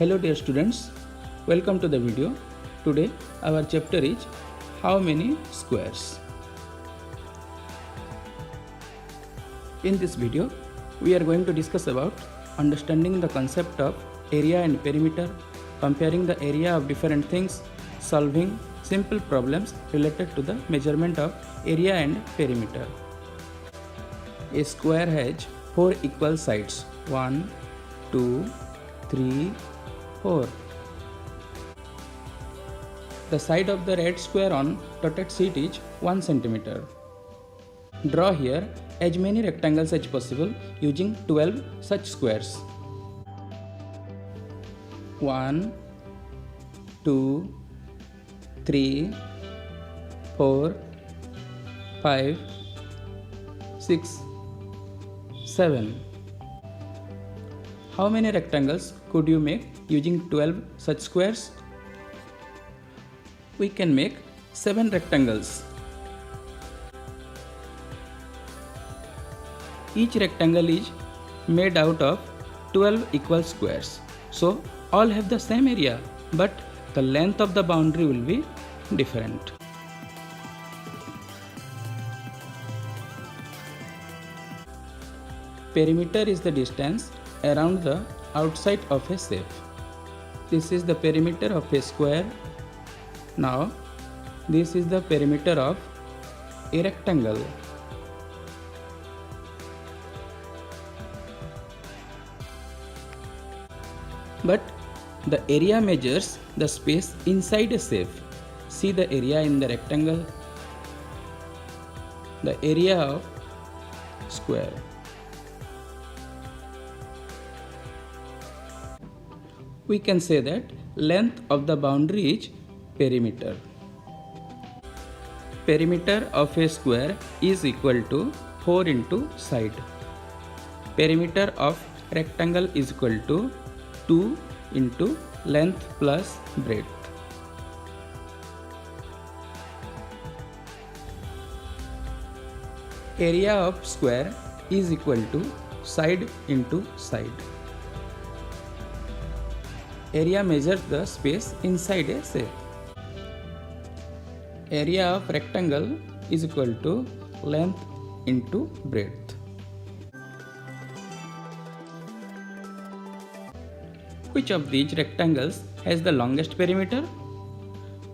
Hello dear students, welcome to the video. Today our chapter is how many squares. In this video we are going to discuss about understanding the concept of area and perimeter, comparing the area of different things, solving simple problems related to the measurement of area and perimeter. A square has 4 equal sides 1, 2, 3, 4. The side of the red square on dotted sheet is 1 cm. Draw here as many rectangles as possible using 12 such squares. 1, 2, 3, 4, 5, 6, 7. How many rectangles could you make using 12 such squares? We can make 7 rectangles. Each rectangle is made out of 12 equal squares. So all have the same area, but the length of the boundary will be different. Perimeter is the distance around the outside of a shape. This is the perimeter of a square. Now this is the perimeter of a rectangle. But the area measures the space inside a shape. See the area in the rectangle, the area of square. We can say that length of the boundary is perimeter. Perimeter of a square is equal to 4 into side. Perimeter of rectangle is equal to 2 into length plus breadth. Area of square is equal to side into side. Area measures the space inside a shape. Area of rectangle is equal to length into breadth. Which of these rectangles has the longest perimeter?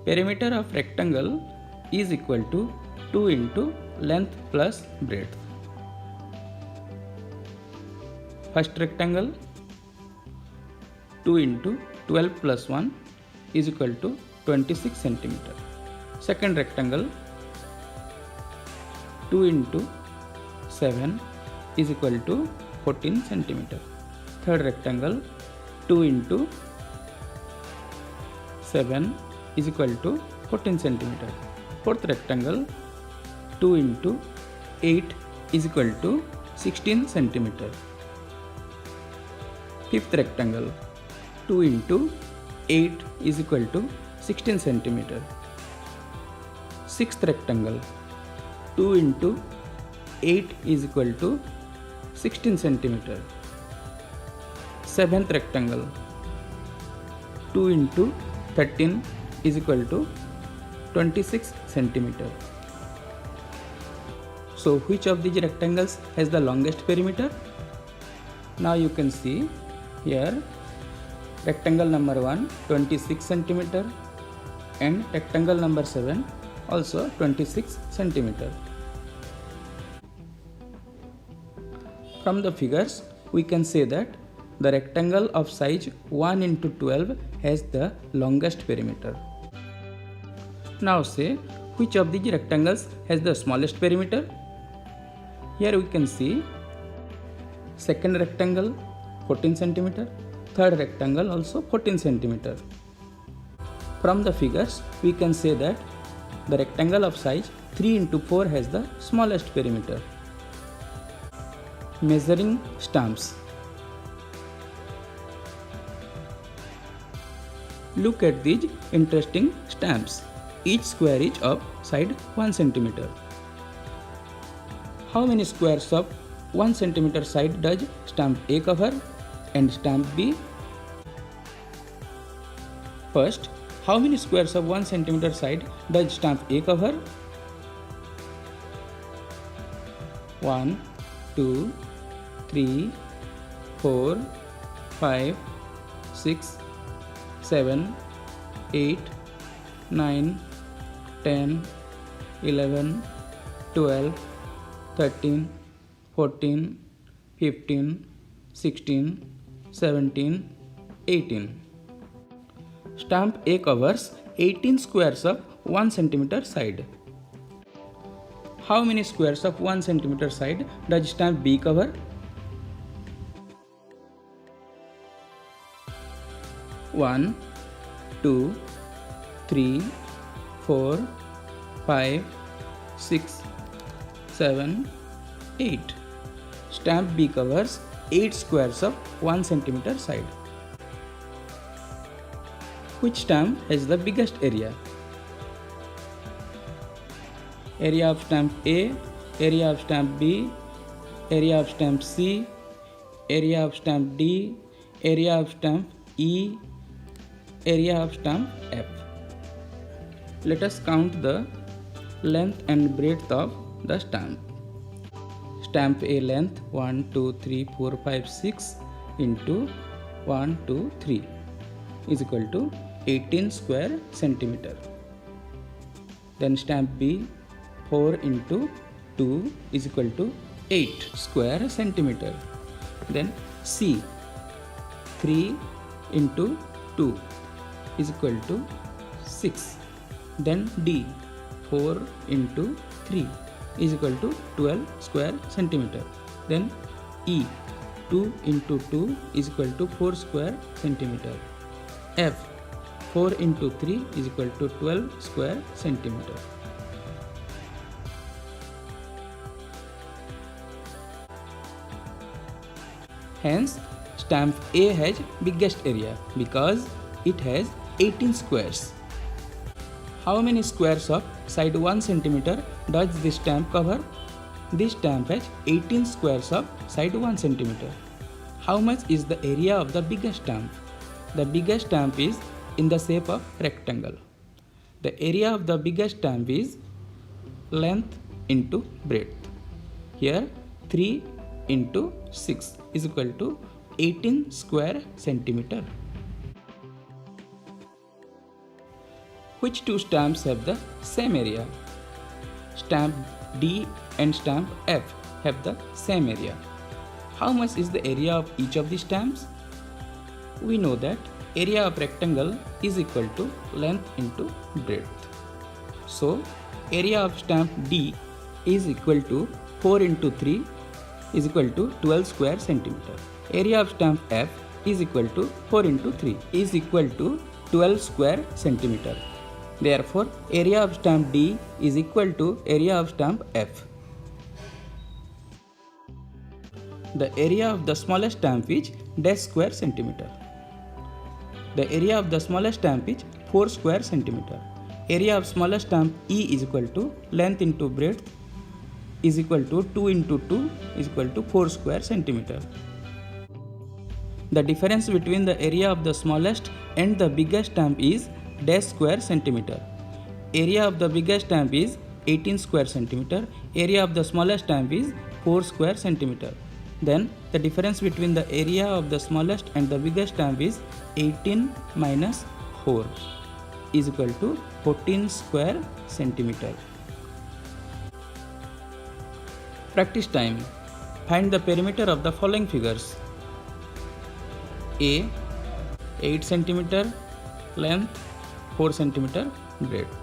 Perimeter of rectangle is equal to 2 into length plus breadth. First rectangle, 2 into 12 plus 1 is equal to 26 cm. Second rectangle, 2 into 7 is equal to 14 cm. Third rectangle, 2 into 7 is equal to 14 cm. Fourth rectangle, 2 into 8 is equal to 16 cm. Fifth rectangle, 2 into 8 is equal to 16 cm. Sixth rectangle, 2 into 8 is equal to 16 cm. Seventh rectangle, 2 into 13 is equal to 26 cm. So which of these rectangles has the longest perimeter? Now you can see here rectangle number 1 26 cm and rectangle number 7 also 26 cm. From the figures we can say that the rectangle of size 1 into 12 has the longest perimeter. Now say which of these rectangles has the smallest perimeter? Here we can see second rectangle 14 cm, third rectangle also 14 cm. From the figures we can say that the rectangle of size 3 into 4 has the smallest perimeter. Measuring stumps. Look at these interesting stamps. Each square is of side 1 cm. How many squares of 1 cm side does stamp A cover and stamp B? First, how many squares of 1 centimeter side does stamp A cover? 1, 2, 3, 4, 5, 6, 7, 8, 9, 10, 11, 12, 13, 14, 15, 16, 17, 18. Stamp A covers 18 squares of 1 centimeter side. How many squares of 1 centimeter side does stamp B cover? 1, 2, 3, 4, 5, 6, 7, 8. Stamp B covers 8 squares of 1 centimeter side. Which stamp has the biggest area? Area of stamp A, area of stamp B, area of stamp C, area of stamp D, area of stamp E, area of stamp F. Let us count the length and breadth of the stamp. Stamp A length 1, 2, 3, 4, 5, 6 into 1, 2, 3 is equal to 18 square centimeter. Then stamp B 4 into 2 is equal to 8 square centimeter. Then C 3 into 2 is equal to 6. Then D 4 into 3 is equal to 12 square centimeter. Then E 2 into 2 is equal to 4 square centimeter. F 4 into 3 is equal to 12 square centimeter. Hence, stamp A has biggest area because it has 18 squares. How many squares of side 1 centimeter does this stamp cover? This stamp has 18 squares of side 1 centimeter. How much is the area of the biggest stamp? The biggest stamp is in the shape of rectangle. The area of the biggest stamp is length into breadth. Here 3 into 6 is equal to 18 square centimeter. Which two stamps have the same area? Stamp D and stamp F have the same area. How much is the area of each of the stamps? We know that area of rectangle is equal to length into breadth. So, area of stamp D is equal to 4 into 3 is equal to 12 square centimeter. Area of stamp F is equal to 4 into 3 is equal to 12 square centimeter. Therefore, area of stamp D is equal to area of stamp F. The area of the smallest stamp is dash square centimeter. The area of the smallest stamp is 4 square centimeter. Area of smallest stamp E is equal to length into breadth is equal to 2 into 2 is equal to 4 square centimeter. The difference between the area of the smallest and the biggest stamp is dash square centimeter. Area of the biggest stamp is 18 square centimeter. Area of the smallest stamp is 4 square centimeter. Then the difference between the area of the smallest and the biggest stamp is 18 minus 4 is equal to 14 square centimeter. Practice time. Find the perimeter of the following figures. A 8 centimeter length, 4 centimeter breadth.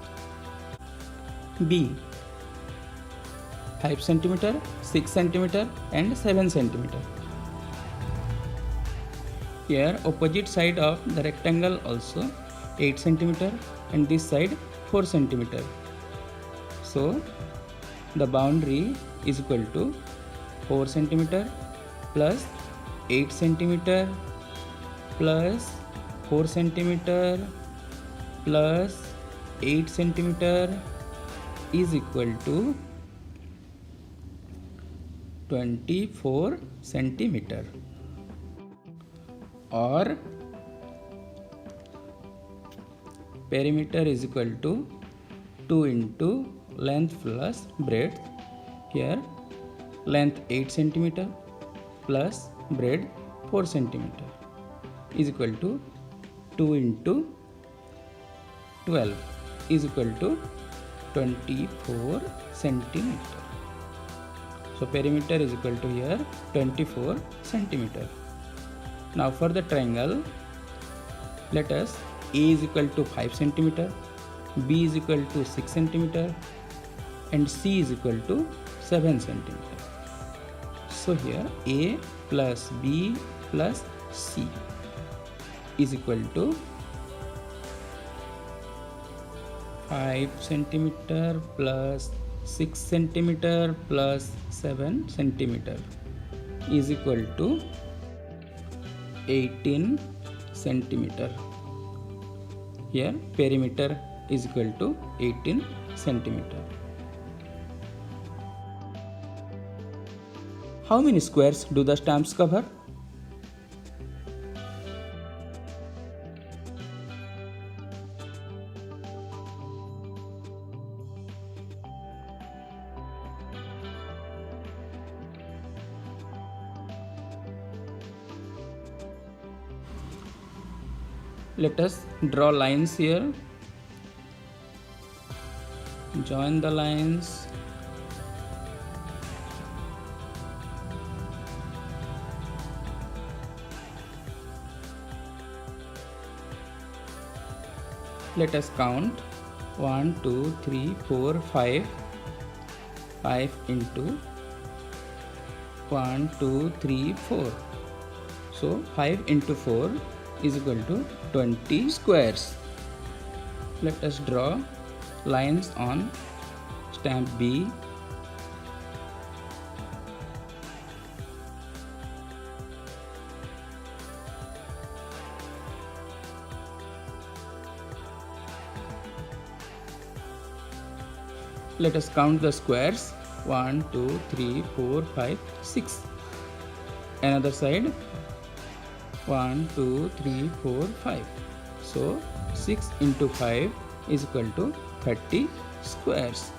B 5 centimeter, 6 centimeter and 7 centimeter. Here opposite side of the rectangle also 8 centimeter and this side 4 centimeter. So the boundary is equal to 4 centimeter plus 8 centimeter plus 4 centimeter plus 8 centimeter is equal to 24 centimeter, or perimeter is equal to 2 into length plus breadth. Here length 8 cm plus breadth 4 cm is equal to 2 into 12 is equal to 24 cm. So perimeter is equal to here 24 cm. Now for the triangle, let us A is equal to 5 cm, B is equal to 6 cm and C is equal to 7 cm. So here A plus B plus C is equal to 5 cm plus 6 cm plus 7 cm is equal to 18 cm. Here perimeter is equal to 18 cm. How many squares do the stamps cover? Let us draw lines here. Join the lines. Let us count 1, 2, 3, 4, 5. 5 into 1, 2, 3, 4. So 5 into 4 is equal to 20 squares. Let us draw lines on stamp B. Let us count the squares. 1, 2, 3, 4, 5, 6. Another side. 1, 2, 3, 4, 5. So 6 into 5 is equal to 30 squares.